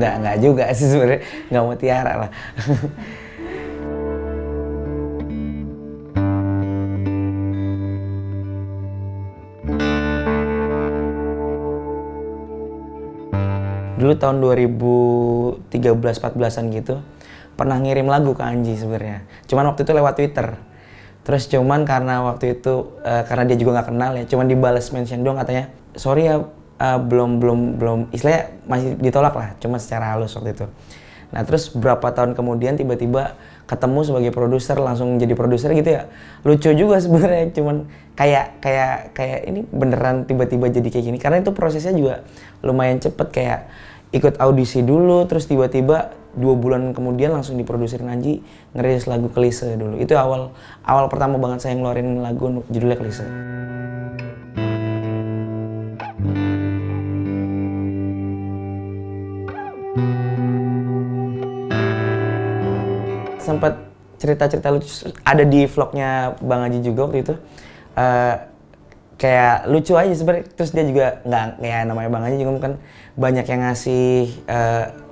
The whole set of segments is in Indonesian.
nggak juga sih sebenarnya, nggak mutiara lah. Dulu tahun 2013-14an gitu, pernah ngirim lagu ke Anji sebenarnya. Cuman waktu itu lewat Twitter. Terus cuman karena waktu itu karena dia juga nggak kenal ya, cuman dibales mention doang katanya, sorry ya belum istilahnya masih ditolak lah, cuma secara halus waktu itu. Nah terus berapa tahun kemudian tiba-tiba ketemu sebagai produser, langsung jadi produser gitu ya. Lucu juga sebenarnya, cuman kayak ini beneran tiba-tiba jadi kayak gini. Karena itu prosesnya juga lumayan cepet, kayak ikut audisi dulu, terus tiba-tiba 2 bulan kemudian langsung diproduserin Anji ngerilis lagu Klise dulu. Itu awal pertama banget saya ngeluarin lagu judulnya Klise. Sempat cerita-cerita lucu ada di vlognya Bang Anji juga waktu itu. Kayak lucu aja sebenarnya, terus dia juga nggak kayak namanya Bang Anji juga kan banyak yang ngasih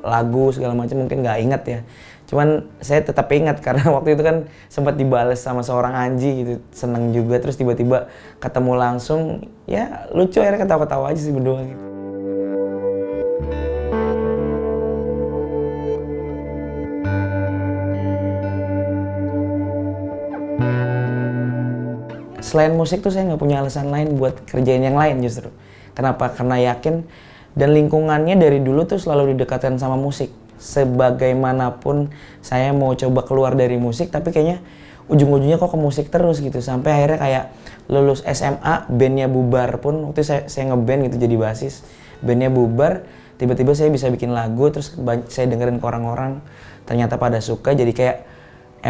lagu segala macam, mungkin nggak inget ya, cuman saya tetap ingat karena waktu itu kan sempat dibales sama seorang Anji gitu, seneng juga, terus tiba-tiba ketemu langsung ya lucu, akhirnya ketawa-ketawa aja sih berdua gitu. Selain musik tuh saya nggak punya alasan lain buat kerjain yang lain justru. Kenapa? Karena yakin dan lingkungannya dari dulu tuh selalu didekatkan sama musik. Sebagaimanapun saya mau coba keluar dari musik, tapi kayaknya ujung-ujungnya kok ke musik terus gitu. Sampai akhirnya kayak lulus SMA, bandnya bubar pun, waktu saya ngeband gitu jadi basis. Bandnya bubar, tiba-tiba saya bisa bikin lagu, terus saya dengerin ke orang-orang, ternyata pada suka, jadi kayak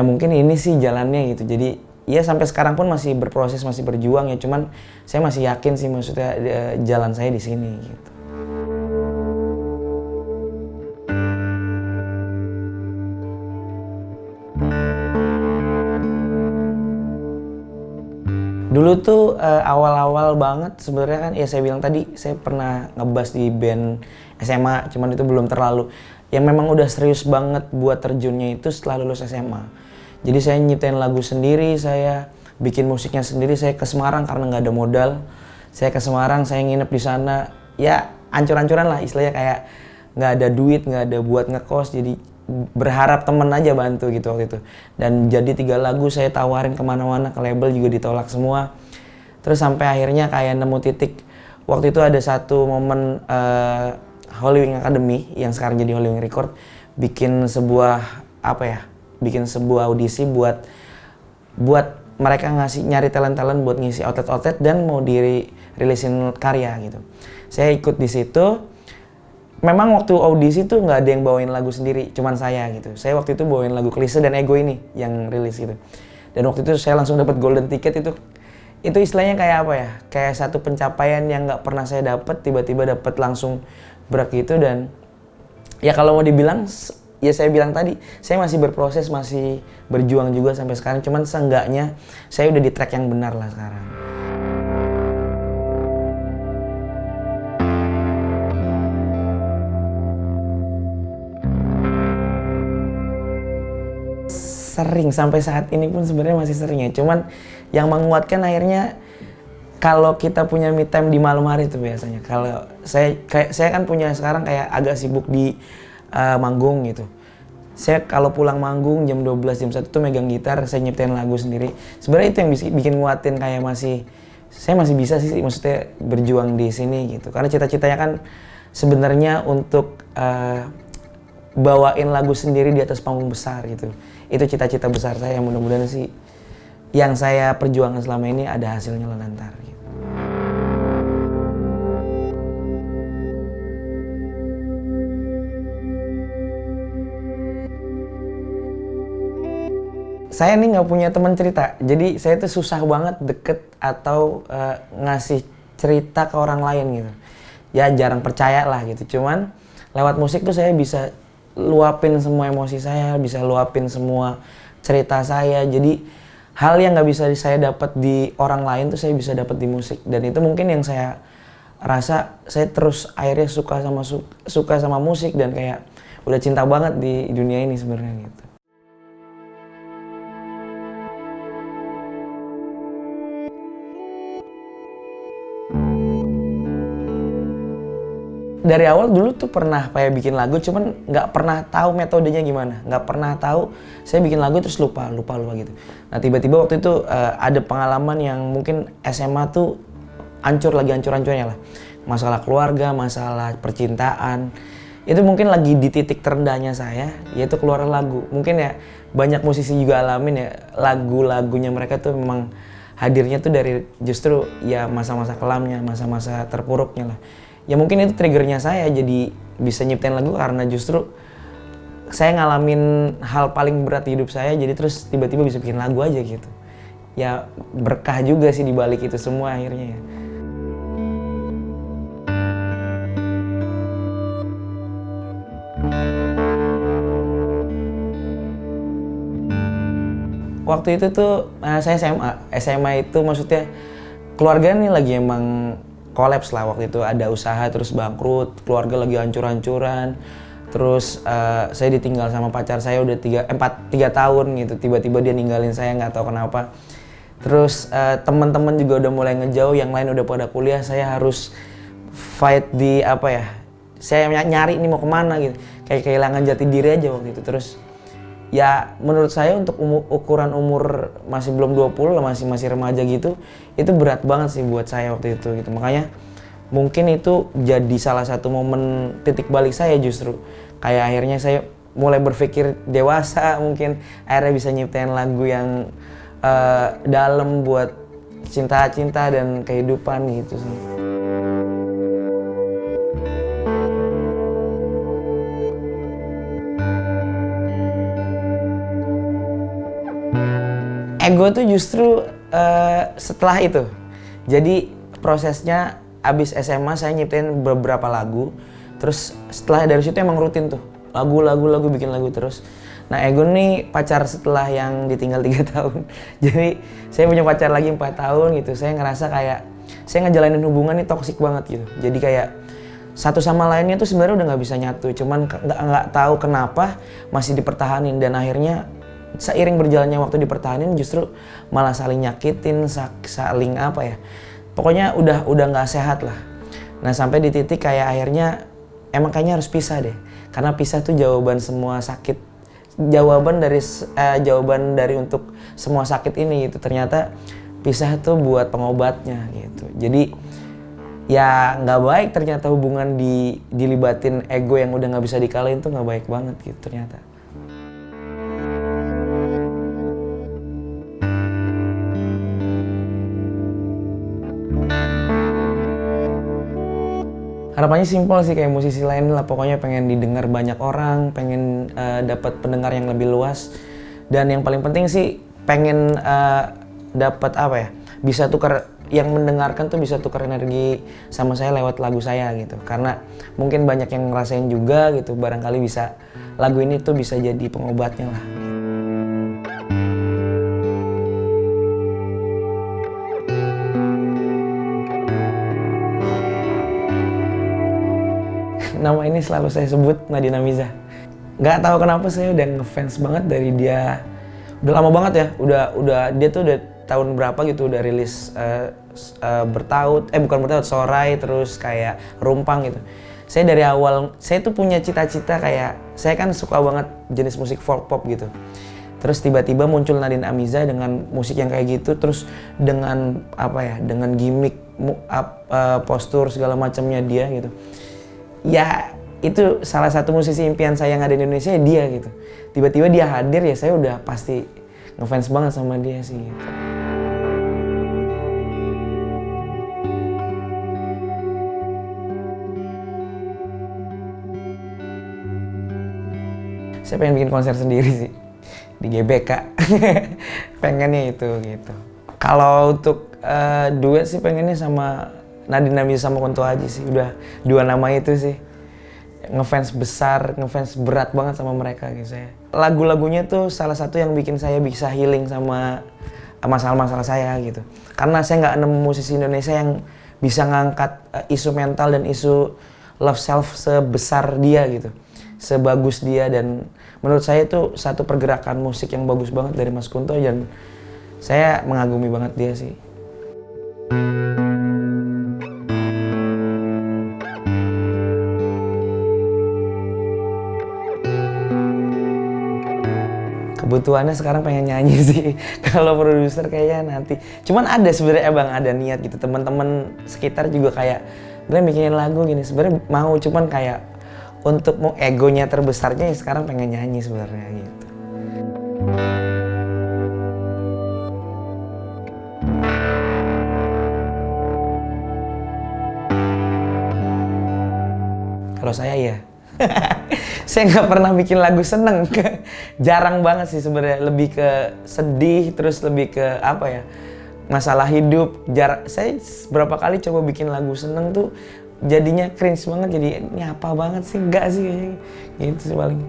mungkin ini sih jalannya gitu. Jadi ya sampai sekarang pun masih berproses, masih berjuang ya, cuman saya masih yakin sih maksudnya jalan saya di sini gitu. Dulu tuh awal-awal banget sebenarnya kan ya saya bilang tadi saya pernah ngebass di band SMA, cuman itu belum terlalu. Yang memang udah serius banget buat terjunnya itu setelah lulus SMA. Jadi saya nyiptain lagu sendiri, saya bikin musiknya sendiri, saya ke Semarang karena nggak ada modal. Saya ke Semarang, saya nginep di sana, ya ancur-ancuran lah istilahnya, kayak nggak ada duit, nggak ada buat ngekos, jadi berharap temen aja bantu gitu waktu itu. Dan jadi 3 lagu saya tawarin kemana-mana, ke label juga ditolak semua. Terus sampai akhirnya kayak nemu titik, waktu itu ada satu momen Holy Wing Academy yang sekarang jadi Holy Wing Record bikin sebuah bikin sebuah audisi buat mereka nyari talent-talent buat ngisi outlet-outlet dan mau dirilisin karya gitu. Saya ikut di situ. Memang waktu audisi tuh nggak ada yang bawain lagu sendiri, cuman saya gitu. Saya waktu itu bawain lagu Klise dan Ego ini yang rilis gitu. Dan waktu itu saya langsung dapat golden ticket. Itu istilahnya kayak apa ya? Kayak satu pencapaian yang nggak pernah saya dapat, tiba-tiba dapat langsung berat gitu. Dan ya kalau mau dibilang, ya saya bilang tadi, saya masih berproses, masih berjuang juga sampai sekarang. Cuman seenggaknya saya udah di track yang benar lah sekarang. Sering, sampai saat ini pun sebenarnya masih sering ya. Cuman yang menguatkan akhirnya kalau kita punya me time di malam hari itu biasanya. Kalau saya kan punya sekarang kayak agak sibuk di manggung gitu. Saya kalau pulang manggung jam 12, jam 1 tuh megang gitar, saya nyiptain lagu sendiri. Sebenarnya itu yang bikin nguatin, kayak saya masih bisa sih maksudnya berjuang di sini gitu. Karena cita-citanya kan sebenarnya untuk bawain lagu sendiri di atas panggung besar gitu. Itu cita-cita besar saya, yang mudah-mudahan sih yang saya perjuangkan selama ini ada hasilnya lah nanti gitu. Saya nih nggak punya teman cerita, jadi saya tuh susah banget deket atau ngasih cerita ke orang lain gitu. Ya jarang percaya lah gitu, cuman lewat musik tuh saya bisa luapin semua emosi saya, bisa luapin semua cerita saya. Jadi hal yang nggak bisa saya dapat di orang lain tuh saya bisa dapat di musik. Dan itu mungkin yang saya rasa saya terus akhirnya suka sama musik dan kayak udah cinta banget di dunia ini sebenarnya gitu. Dari awal dulu tuh pernah kayak bikin lagu, cuman nggak pernah tahu metodenya gimana, nggak pernah tahu saya bikin lagu terus lupa gitu. Nah tiba-tiba waktu itu ada pengalaman yang mungkin SMA tuh lagi hancur-hancurnya lah, masalah keluarga, masalah percintaan, itu mungkin lagi di titik terendahnya saya, yaitu keluar lagu. Mungkin ya banyak musisi juga alamin ya, lagu-lagunya mereka tuh memang hadirnya tuh dari justru ya masa-masa kelamnya, masa-masa terpuruknya lah. Ya mungkin itu triggernya saya jadi bisa nyiptain lagu karena justru saya ngalamin hal paling berat di hidup saya, jadi terus tiba-tiba bisa bikin lagu aja gitu. Ya berkah juga sih di balik itu semua akhirnya ya. Waktu itu tuh saya SMA itu maksudnya keluarga nih lagi emang kolaps lah waktu itu, ada usaha terus bangkrut, keluarga lagi hancur-hancuran. Terus saya ditinggal sama pacar saya udah 3 tahun gitu, tiba-tiba dia ninggalin saya nggak tahu kenapa. Terus teman-teman juga udah mulai ngejauh, yang lain udah pada kuliah, saya harus fight di apa ya, saya nyari ini mau kemana gitu, kayak kehilangan jati diri aja waktu itu. Terus ya menurut saya untuk ukuran umur masih belum 20 lah, masih remaja gitu, itu berat banget sih buat saya waktu itu gitu. Makanya mungkin itu jadi salah satu momen titik balik saya justru. Kayak akhirnya saya mulai berpikir dewasa, mungkin akhirnya bisa nyiptain lagu yang dalam buat cinta-cinta dan kehidupan gitu sih. Ego tuh justru setelah itu. Jadi prosesnya abis SMA saya nyiptain beberapa lagu. Terus setelah dari situ emang rutin tuh. Lagu bikin lagu terus. Nah Ego nih pacar setelah yang ditinggal 3 tahun. Jadi saya punya pacar lagi 4 tahun gitu. Saya ngerasa kayak saya ngejalanin hubungan nih toksik banget gitu. Jadi kayak satu sama lainnya tuh sebenarnya udah nggak bisa nyatu. Cuman nggak tahu kenapa masih dipertahanin, dan akhirnya seiring berjalannya waktu dipertahanin justru malah saling nyakitin, saling apa ya, pokoknya udah nggak sehat lah. Nah sampai di titik kayak akhirnya emang kayaknya harus pisah deh, karena pisah tuh jawaban semua sakit, jawaban dari untuk semua sakit ini gitu. Ternyata pisah tuh buat pengobatnya gitu. Jadi ya nggak baik ternyata hubungan dilibatin ego yang udah nggak bisa dikalahin tuh nggak baik banget gitu ternyata. Harapannya simpel sih kayak musisi lain lah, pokoknya pengen didengar banyak orang, pengen dapat pendengar yang lebih luas, dan yang paling penting sih pengen dapat apa ya, bisa tukar, yang mendengarkan tuh bisa tukar energi sama saya lewat lagu saya gitu, karena mungkin banyak yang ngerasain juga gitu, barangkali bisa lagu ini tuh bisa jadi pengobatnya lah. Nama ini selalu saya sebut Nadine Amiza. Nggak tahu kenapa saya udah ngefans banget dari dia. Udah lama banget ya. Udah dia tuh udah tahun berapa gitu udah rilis bertaut, Sorai, terus kayak Rumpang gitu. Saya dari awal saya tuh punya cita-cita kayak saya kan suka banget jenis musik folk pop gitu. Terus tiba-tiba muncul Nadine Amiza dengan musik yang kayak gitu, terus dengan apa ya, dengan gimmick, postur segala macamnya dia gitu. Ya itu salah satu musisi impian saya yang ada di Indonesia ya dia gitu. Tiba-tiba dia hadir ya saya udah pasti ngefans banget sama dia sih gitu. Saya pengen bikin konser sendiri sih di GBK. Pengennya itu gitu. Kalau untuk duet sih pengennya sama Nadine Amiza sama Kunto Aji sih, udah 2 nama itu sih. Ngefans besar, ngefans berat banget sama mereka gitu saya. Lagu-lagunya tuh salah satu yang bikin saya bisa healing sama masalah-masalah saya gitu. Karena saya nggak nemu musisi Indonesia yang bisa ngangkat isu mental dan isu love self sebesar dia gitu, sebagus dia. Dan menurut saya itu satu pergerakan musik yang bagus banget dari Mas Kunto, dan saya mengagumi banget dia sih. Kebutuhannya sekarang pengen nyanyi sih. Kalau produser kayaknya nanti. Cuman ada sebenarnya Bang, ada niat gitu. Teman-teman sekitar juga kayak, "Glenn bikinin lagu gini." Sebenarnya mau, cuman kayak untuk mau egonya terbesarnya ya sekarang pengen nyanyi sebenarnya gitu. Kalau saya ya, saya nggak pernah bikin lagu seneng. Jarang banget sih sebenarnya, lebih ke sedih, terus lebih ke apa ya, masalah hidup. Saya berapa kali coba bikin lagu seneng tuh jadinya cringe banget, jadi ini apa banget sih, enggak sih kayaknya gitu sih paling.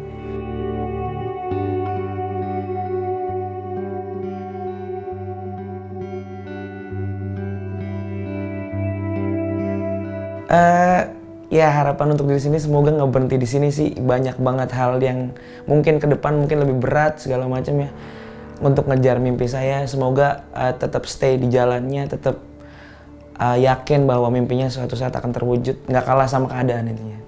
Eh ya harapan untuk di sini semoga nggak berhenti di sini sih. Banyak banget hal yang mungkin ke depan mungkin lebih berat segala macam ya untuk ngejar mimpi saya. Semoga tetap stay di jalannya, tetap yakin bahwa mimpinya suatu saat akan terwujud, nggak kalah sama keadaan intinya.